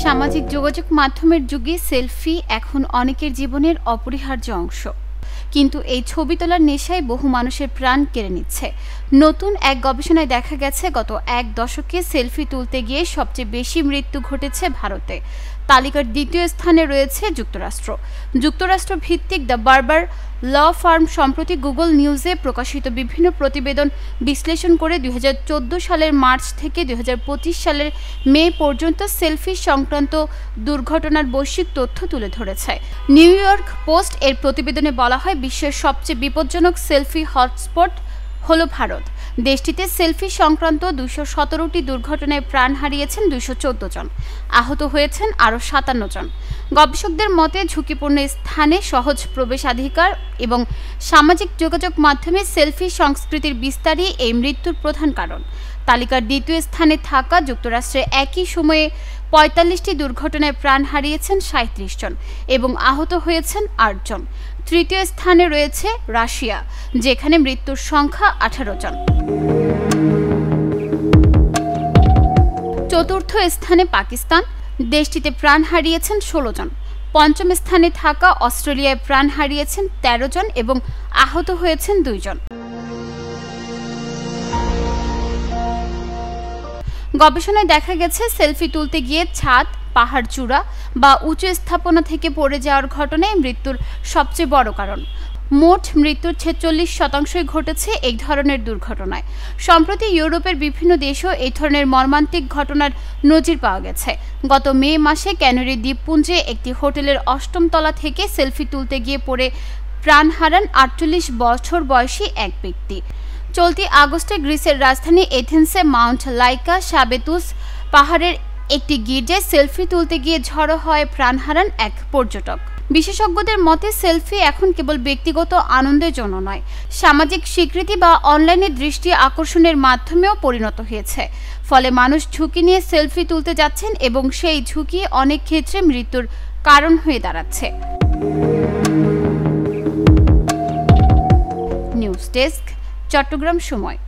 সামাজিক যোগাযোগ মাধ্যমের যুগে সেলফি এখন অনেকের জীবনের অপরিহার্য অংশ, কিন্তু এই ছবি তোলার নেশায় বহু মানুষের প্রাণ কেড়ে নিচ্ছে। নতুন এক গবেষণায় দেখা গেছে, গত এক দশকে সেলফি তুলতে গিয়ে সবচেয়ে বেশি মৃত্যু ঘটেছে ভারতে। তালিকার দ্বিতীয় স্থানে রয়েছে যুক্তরাষ্ট্র ভিত্তিক দ্য বারবার ল ফার্ম সম্প্রতি গুগল নিউজে প্রকাশিত বিভিন্ন প্রতিবেদন বিশ্লেষণ করে 2014 সালের মার্চ থেকে 2025 সালের মে পর্যন্ত সেলফি সংক্রান্ত দুর্ঘটনার বৈশ্বিক তথ্য তুলে ধরেছে। নিউ ইয়র্ক পোস্ট এর প্রতিবেদনে বলা হয়, বিশ্বের সবচেয়ে বিপজ্জনক সেলফি হটস্পট হলো ভারত। দেশটিতে সেলফি সংক্রান্ত 217টি দুর্ঘটনায় প্রাণ হারিয়েছেন 214 জন, আহত হয়েছেন আরও 57 জন। গবেষকদের মতে, ঝুঁকিপূর্ণ স্থানে সহজ প্রবেশাধিকার এবং সামাজিক যোগাযোগ মাধ্যমে সেলফি সংস্কৃতির বিস্তারই এই মৃত্যুর প্রধান কারণ। তালিকার দ্বিতীয় স্থানে থাকা যুক্তরাষ্ট্রে একই সময়ে 45টি দুর্ঘটনায় প্রাণ হারিয়েছেন 37 জন এবং আহত হয়েছেন 8 জন। তৃতীয় স্থানে রয়েছে রাশিয়া, যেখানে মৃত্যুর সংখ্যা 18 জন। চতুর্থ স্থানে পাকিস্তান, দেশটিতে প্রাণ হারিয়েছেন 16 জন। পঞ্চম স্থানে থাকা অস্ট্রেলিয়ায় প্রাণ হারিয়েছেন 13 জন এবং আহত হয়েছেন 2 জন। গবেষণায় দেখা গেছে, সেলফি তুলতে গিয়ে ছাদ, পাহাড় চূড়া বা উঁচু স্থাপনা থেকে পড়ে যাওয়ার ঘটনায় মৃত্যুর সবচেয়ে বড় কারণ। মোট মৃত্যুর 46% ঘটেছে এই ধরনের দুর্ঘটনায়। সম্প্রতি ইউরোপের বিভিন্ন দেশেও এই ধরনের মর্মান্তিক ঘটনার নজির পাওয়া গেছে। গত মে মাসে ক্যানারি দ্বীপপুঞ্জে একটি হোটেলের 8ম তলা থেকে সেলফি তুলতে গিয়ে পড়ে প্রাণ হারান 48 বছর বয়সী এক ব্যক্তি। চলতি আগস্টে গ্রিসের রাজধানী এথেন্সে মাউন্ট লাইকা সাবেতুস পাহাড়ের একটি গির্জায় সেলফি তুলতে গিয়ে ঝড়ো হয় প্রাণ হারান এক পর্যটক। বিশেষজ্ঞদের মতে, সেলফি এখন কেবল ব্যক্তিগত আনন্দের জন্য নয়, সামাজিক স্বীকৃতি বা অনলাইনে দৃষ্টি আকর্ষণের মাধ্যমেও পরিণত হয়েছে। ফলে মানুষ ঝুঁকি নিয়ে সেলফি তুলতে যাচ্ছেন এবং সেই ঝুঁকি অনেক ক্ষেত্রে মৃত্যুর কারণ হয়ে দাঁড়াচ্ছে। নিউজ ডেস্ক, চট্টগ্রাম সময়।